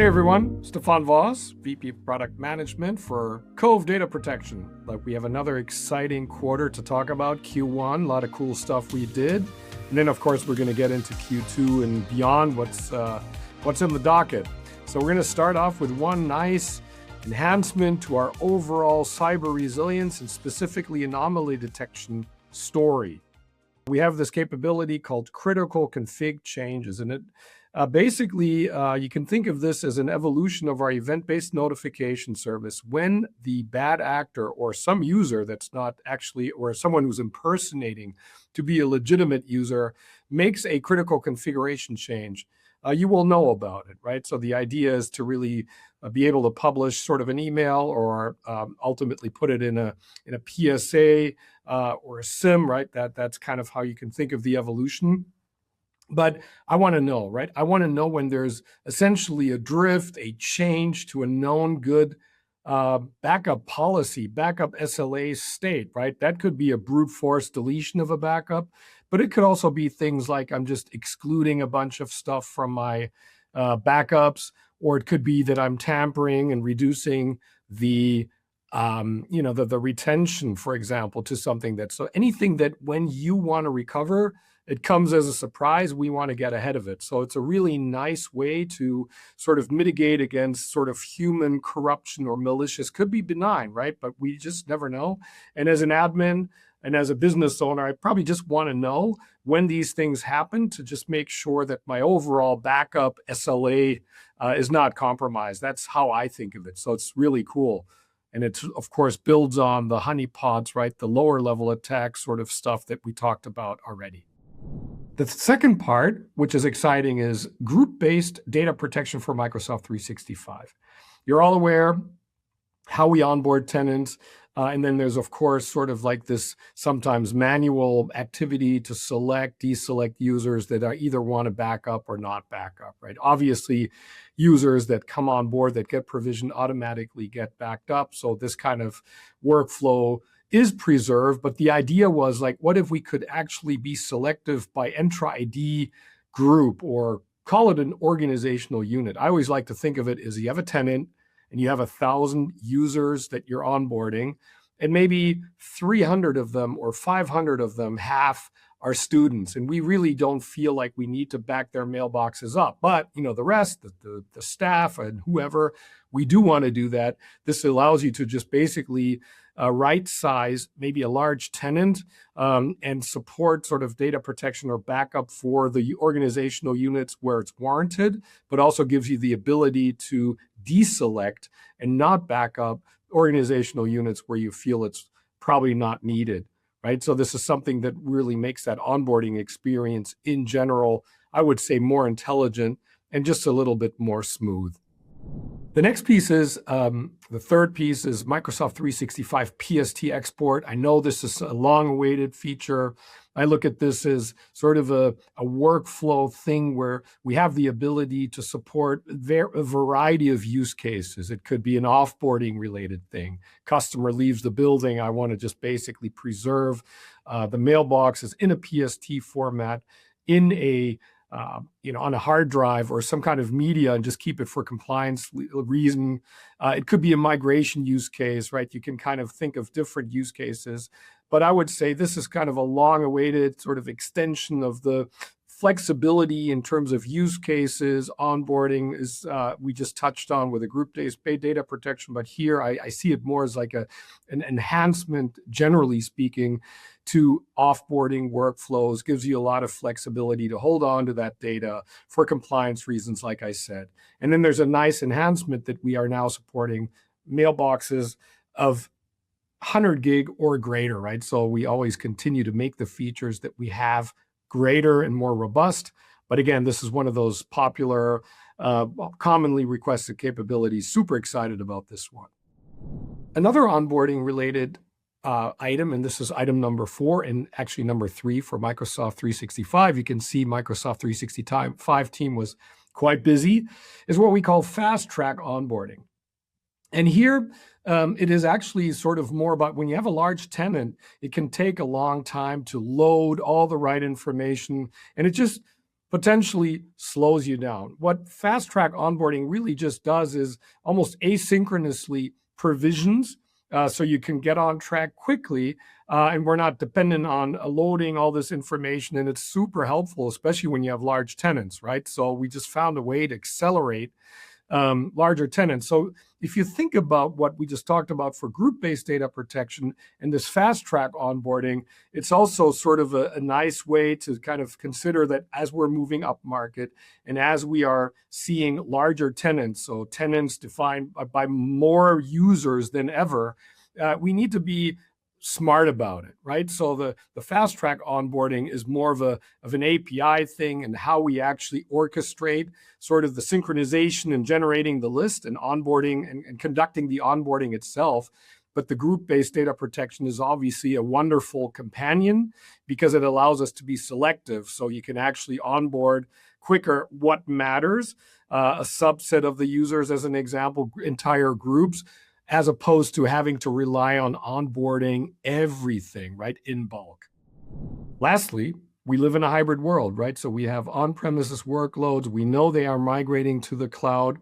Hey everyone, Stefan Voss, VP of Product Management for Cove Data Protection. We have another exciting quarter to talk about, Q1, a lot of cool stuff we did. And then of course we're gonna get into Q2 and beyond what's in the docket. So we're gonna start off with one nice enhancement to our overall cyber resilience and specifically anomaly detection story. We have this capability called critical config changes, and it basically, you can think of this as an evolution of our event-based notification service. When the bad actor or some user that's not actually, or someone who's impersonating to be a legitimate user makes a critical configuration change, you will know about it, right? So the idea is to really be able to publish sort of an email or ultimately put it in a PSA or a SIM, right? That's kind of how you can think of the evolution. But I want to know, right? I want to know when there's essentially a drift, a change to a known good backup policy, backup SLA state, right? That could be a brute force deletion of a backup, but it could also be things like I'm just excluding a bunch of stuff from my backups, or it could be that I'm tampering and reducing the the retention, for example, to something that's so anything that when you want to recover, it comes as a surprise, we want to get ahead of it. So it's a really nice way to sort of mitigate against sort of human corruption or malicious, could be benign, right? But we just never know. And as an admin and as a business owner, I probably just want to know when these things happen to just make sure that my overall backup SLA is not compromised. That's how I think of it. So it's really cool. And it, of course, builds on the honeypots, right? The lower level attack sort of stuff that we talked about already. The second part, which is exciting, is group-based data protection for Microsoft 365. You're all aware how we onboard tenants. And then there's, of course, sort of like this sometimes manual activity to select, deselect users that are either want to back up or not back up, right? Obviously, users that come on board that get provisioned automatically get backed up. So this kind of workflow is preserved, but the idea was like, what if we could actually be selective by Entra ID group, or call it an organizational unit? I always like to think of it as you have a tenant and you have 1,000 users that you're onboarding, and maybe 300 of them or 500 of them, half are students, and we really don't feel like we need to back their mailboxes up. But the rest, the staff and whoever, we do want to do that. This allows you to just basically right size maybe a large tenant and support sort of data protection or backup for the organizational units where it's warranted, but also gives you the ability to deselect and not back up organizational units where you feel it's probably not needed, right? So this is something that really makes that onboarding experience in general, I would say, more intelligent and just a little bit more smooth. The next piece is, the third piece is Microsoft 365 PST Export. I know this is a long-awaited feature. I look at this as sort of a workflow thing where we have the ability to support a variety of use cases. It could be an offboarding related thing. Customer leaves the building. I want to just basically preserve the mailboxes in a PST format in a on a hard drive or some kind of media and just keep it for compliance reason. It could be a migration use case, right? You can kind of think of different use cases, but I would say this is kind of a long-awaited sort of extension of the flexibility in terms of use cases. Onboarding is, we just touched on with a group-based data protection, but here I see it more as like an enhancement, generally speaking, to offboarding workflows, gives you a lot of flexibility to hold on to that data for compliance reasons, like I said. And then there's a nice enhancement that we are now supporting mailboxes of 100 gig or greater, right? So we always continue to make the features that we have greater and more robust. But again, this is one of those popular, commonly requested capabilities. Super excited about this one. Another onboarding related item, and this is item number 4 and actually number 3 for Microsoft 365. You can see Microsoft 365 team was quite busy, is what we call fast track onboarding. And here it is actually sort of more about when you have a large tenant, it can take a long time to load all the right information, and it just potentially slows you down. What fast track onboarding really just does is almost asynchronously provisions so you can get on track quickly, and we're not dependent on loading all this information. And it's super helpful, especially when you have large tenants, right? So we just found a way to accelerate larger tenants. So if you think about what we just talked about for group-based data protection and this fast track onboarding, it's also sort of a nice way to kind of consider that as we're moving up market and as we are seeing larger tenants, so tenants defined by more users than ever, we need to be smart about it, right? So the fast track onboarding is more of an API thing and how we actually orchestrate sort of the synchronization and generating the list and onboarding and conducting the onboarding itself. But the group-based data protection is obviously a wonderful companion because it allows us to be selective. So you can actually onboard quicker what matters, a subset of the users, as an example, entire groups, as opposed to having to rely on onboarding everything, right, in bulk. Lastly, we live in a hybrid world, right? So we have on-premises workloads. We know they are migrating to the cloud.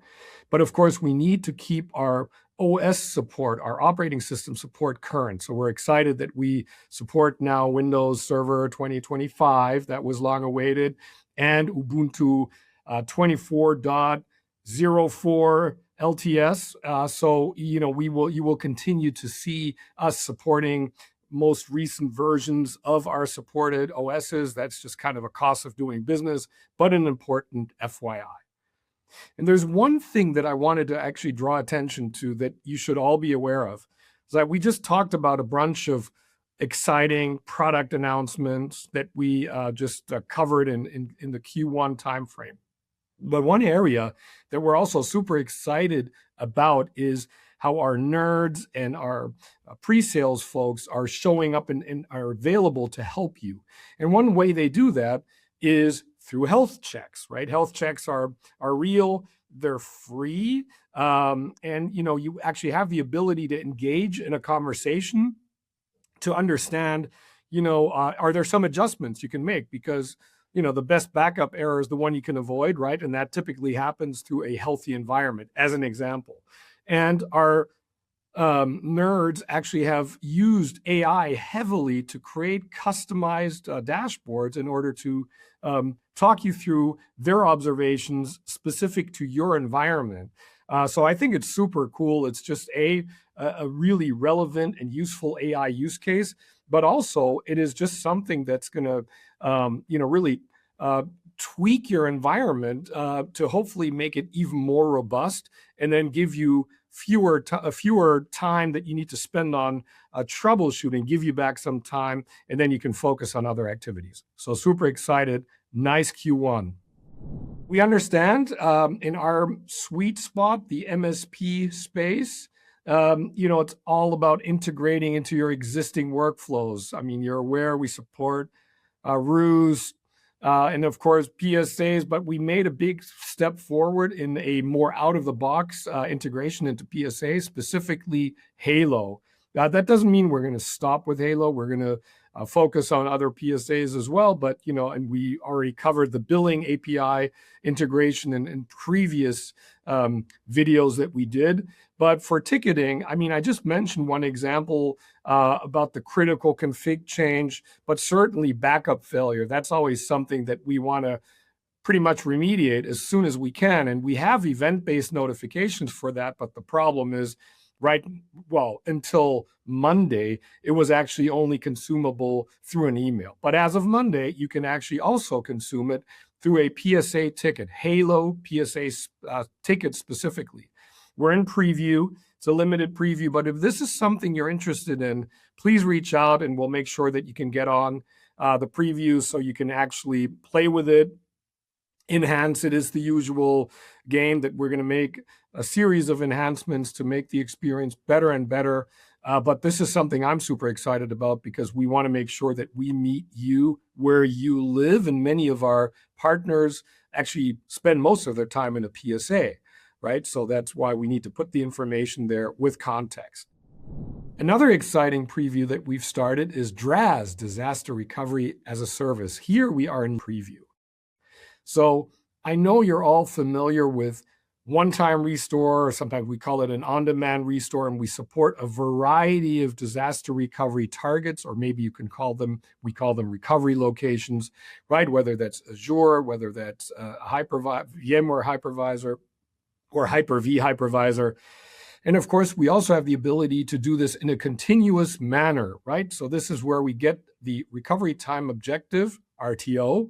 But of course, we need to keep our OS support, our operating system support current. So we're excited that we support now Windows Server 2025, that was long awaited, and Ubuntu 24.04 LTS. So, you will continue to see us supporting most recent versions of our supported OSs. That's just kind of a cost of doing business, but an important FYI. And there's one thing that I wanted to actually draw attention to that you should all be aware of, is that we just talked about a bunch of exciting product announcements that we just covered in the Q1 timeframe. But one area that we're also super excited about is how our nerds and our pre-sales folks are showing up and are available to help you. And one way they do that is through health checks, right? Health checks are real, they're free, and you actually have the ability to engage in a conversation to understand, are there some adjustments you can make? Because the best backup error is the one you can avoid, right? And that typically happens through a healthy environment, as an example. And our nerds actually have used AI heavily to create customized dashboards in order to talk you through their observations specific to your environment. So I think it's super cool. It's just a really relevant and useful AI use case, but also it is just something that's going to really tweak your environment to hopefully make it even more robust, and then give you fewer time that you need to spend on troubleshooting, give you back some time, and then you can focus on other activities. So super excited. Nice Q1. We understand in our sweet spot, the MSP space, it's all about integrating into your existing workflows. I mean, you're aware we support RUs, and of course PSAs, but we made a big step forward in a more out-of-the-box integration into PSA, specifically Halo. That doesn't mean we're going to stop with Halo. We're going to focus on other PSAs as well, but and we already covered the billing API integration in previous videos that we did. But for ticketing, I mean, I just mentioned one example about the critical config change, but certainly backup failure. That's always something that we want to pretty much remediate as soon as we can. And we have event-based notifications for that, but the problem is, until Monday, it was actually only consumable through an email. But as of Monday, you can actually also consume it through a PSA ticket, Halo PSA ticket specifically. We're in preview. It's a limited preview, but if this is something you're interested in, please reach out and we'll make sure that you can get on the preview so you can actually play with it, enhance it. Is the usual game that we're going to make a series of enhancements to make the experience better and better. But this is something I'm super excited about because we want to make sure that we meet you where you live. And many of our partners actually spend most of their time in a PSA, right? So that's why we need to put the information there with context. Another exciting preview that we've started is DRaaS, Disaster Recovery as a Service. Here we are in preview. So I know you're all familiar with one-time restore, or sometimes we call it an on-demand restore, and we support a variety of disaster recovery targets, or maybe we call them recovery locations, right? Whether that's Azure, whether that's VMware hypervisor or Hyper-V hypervisor. And of course, we also have the ability to do this in a continuous manner, right? So this is where we get the recovery time objective, RTO,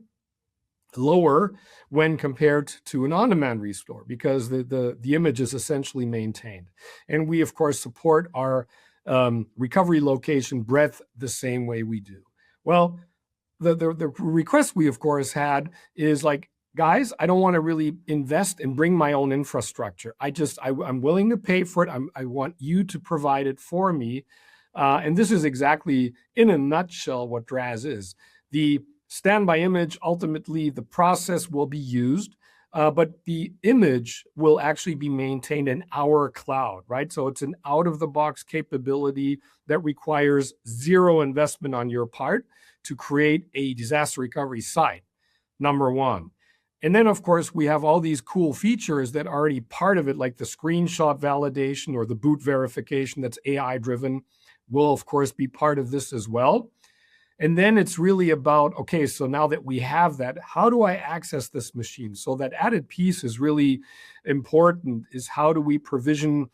lower when compared to an on-demand restore, because the image is essentially maintained. And we, of course, support our recovery location breadth the same way we do. Well, the request we, of course, had is like, guys, I don't want to really invest and bring my own infrastructure. I'm willing to pay for it. I want you to provide it for me. And this is exactly, in a nutshell, what DRaaS is. The standby image, ultimately, the process will be used, but the image will actually be maintained in our cloud, right? So it's an out-of-the-box capability that requires zero investment on your part to create a disaster recovery site, number one. And then, of course, we have all these cool features that are already part of it, like the screenshot validation or the boot verification that's AI-driven will, of course, be part of this as well. And then it's really about, okay, so now that we have that, how do I access this machine? So that added piece is really important, is how do we provision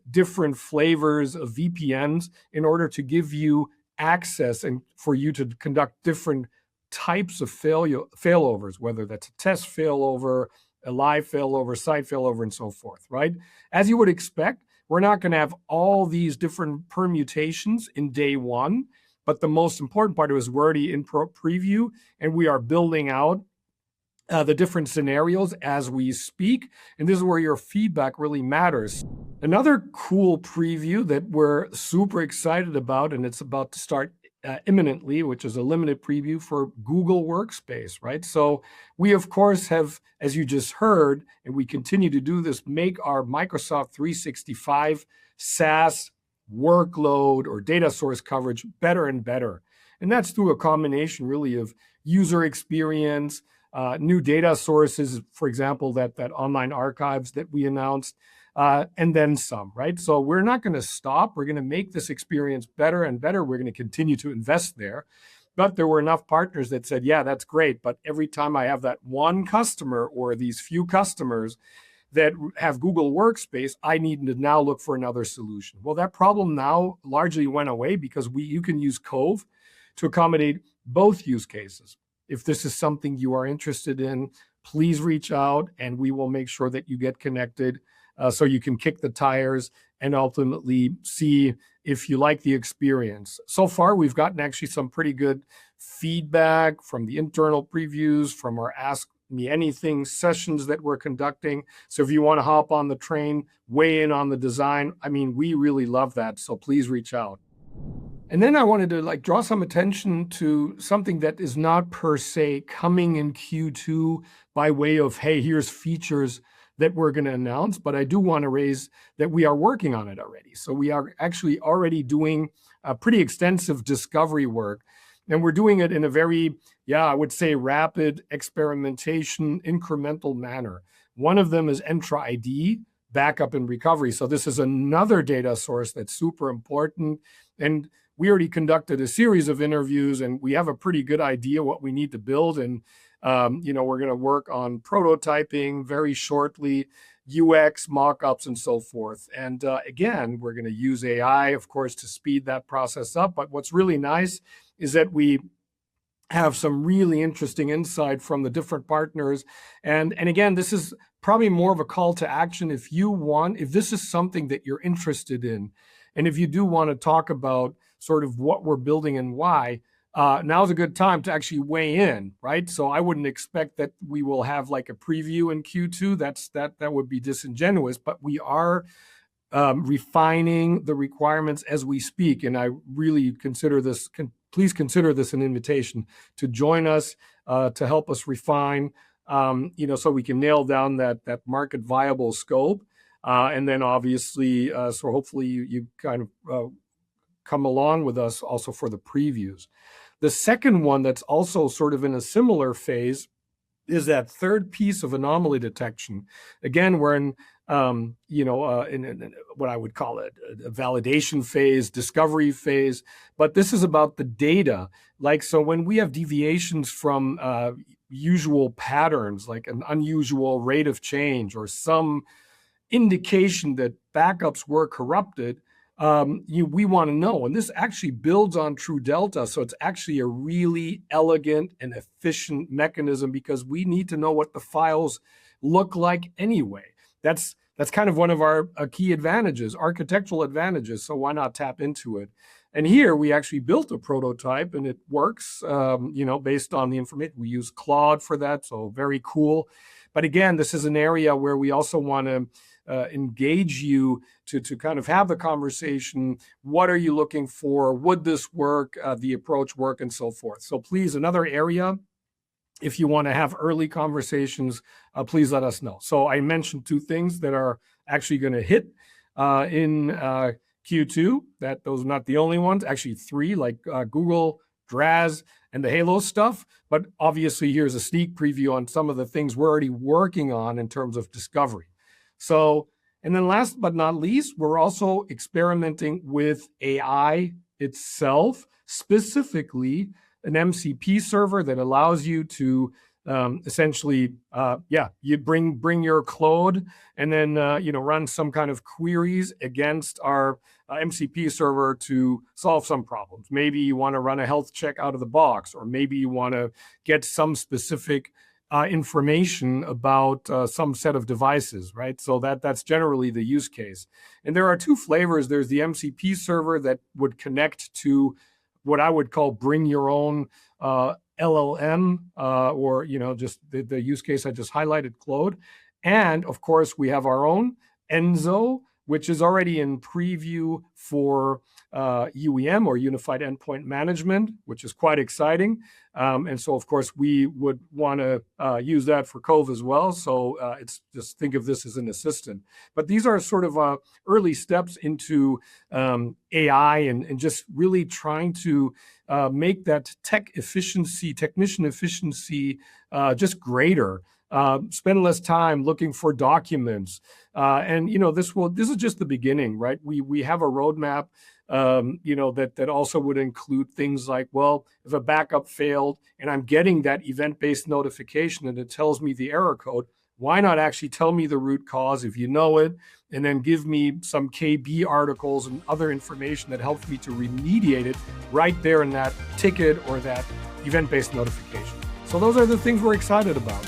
different flavors of VPNs in order to give you access and for you to conduct different types of failovers, whether that's a test failover, a live failover, site failover, and so forth, right? As you would expect, we're not going to have all these different permutations in day one. But the most important part is we're already in preview, and we are building out the different scenarios as we speak. And this is where your feedback really matters. Another cool preview that we're super excited about, and it's about to start imminently, which is a limited preview for Google Workspace, right? So we, of course, have, as you just heard, and we continue to do this, make our Microsoft 365 SaaS workload or data source coverage better and better. And that's through a combination really of user experience, new data sources, for example, that online archives that we announced, and then some, right? So we're not going to stop. We're going to make this experience better and better. We're going to continue to invest there. But there were enough partners that said, yeah, that's great. But every time I have that one customer or these few customers that have Google Workspace, I need to now look for another solution. Well, that problem now largely went away because you can use Cove to accommodate both use cases. If this is something you are interested in, please reach out and we will make sure that you get connected so you can kick the tires and ultimately see if you like the experience. So far, we've gotten actually some pretty good feedback from the internal previews, from our Ask Me Anything sessions that we're conducting. So if you want to hop on the train, weigh in on the design, I mean, we really love that. So please reach out. And then I wanted to draw some attention to something that is not per se coming in Q2 by way of, hey, here's features that we're going to announce, but I do want to raise that we are working on it already. So we are actually already doing a pretty extensive discovery work. And we're doing it in a very, I would say, rapid experimentation, incremental manner. One of them is Entra ID, backup and recovery. So this is another data source that's super important. And we already conducted a series of interviews, and we have a pretty good idea what we need to build. And, we're going to work on prototyping very shortly, UX, mock-ups, and so forth. And again, we're going to use AI, of course, to speed that process up. But what's really nice is that we have some really interesting insight from the different partners. And again, this is probably more of a call to action. If this is something that you're interested in, and if you do want to talk about sort of what we're building and why, now's a good time to actually weigh in, right? So I wouldn't expect that we will have like a preview in Q2. That would be disingenuous, but we are refining the requirements as we speak. And I really please consider this an invitation to join us, to help us refine, so we can nail down that market viable scope. And then obviously, so hopefully you kind of come along with us also for the previews. The second one that's also sort of in a similar phase is that third piece of anomaly detection. Again, we're in, in what I would call a validation phase, discovery phase, but this is about the data. Like, so when we have deviations from usual patterns, like an unusual rate of change or some indication that backups were corrupted, we want to know. And this actually builds on True Delta. So it's actually a really elegant and efficient mechanism because we need to know what the files look like anyway. That's kind of one of our key advantages, architectural advantages. So why not tap into it? And here we actually built a prototype and it works, based on the information. We use Claude for that, so very cool. But again, this is an area where we also want to engage you to kind of have the conversation. What are you looking for? Would this work? The approach work, and so forth. So please, another area, if you want to have early conversations, please let us know. So I mentioned two things that are actually going to hit in Q2. Those are not the only ones. Actually, three, like Google, Draz, and the Halo stuff. But obviously, here's a sneak preview on some of the things we're already working on in terms of discovery. So, and then last but not least, we're also experimenting with AI itself, specifically an MCP server that allows you to essentially, you bring your code and then, run some kind of queries against our MCP server to solve some problems. Maybe you want to run a health check out of the box, or maybe you want to get some specific information about some set of devices, right? So that's generally the use case. And there are two flavors. There's the MCP server that would connect to what I would call bring your own LLM, or just the use case I just highlighted, Claude. And of course, we have our own Enzo, which is already in preview for UEM, or Unified Endpoint Management, which is quite exciting. And so, of course, we would want to use that for Cove as well. So it's just think of this as an assistant. But these are sort of early steps into AI and just really trying to make that technician efficiency just greater. Spend less time looking for documents. And this is just the beginning, right? We have a roadmap, that also would include things like, well, if a backup failed and I'm getting that event-based notification and it tells me the error code, why not actually tell me the root cause if you know it, and then give me some KB articles and other information that helps me to remediate it right there in that ticket or that event-based notification. So those are the things we're excited about.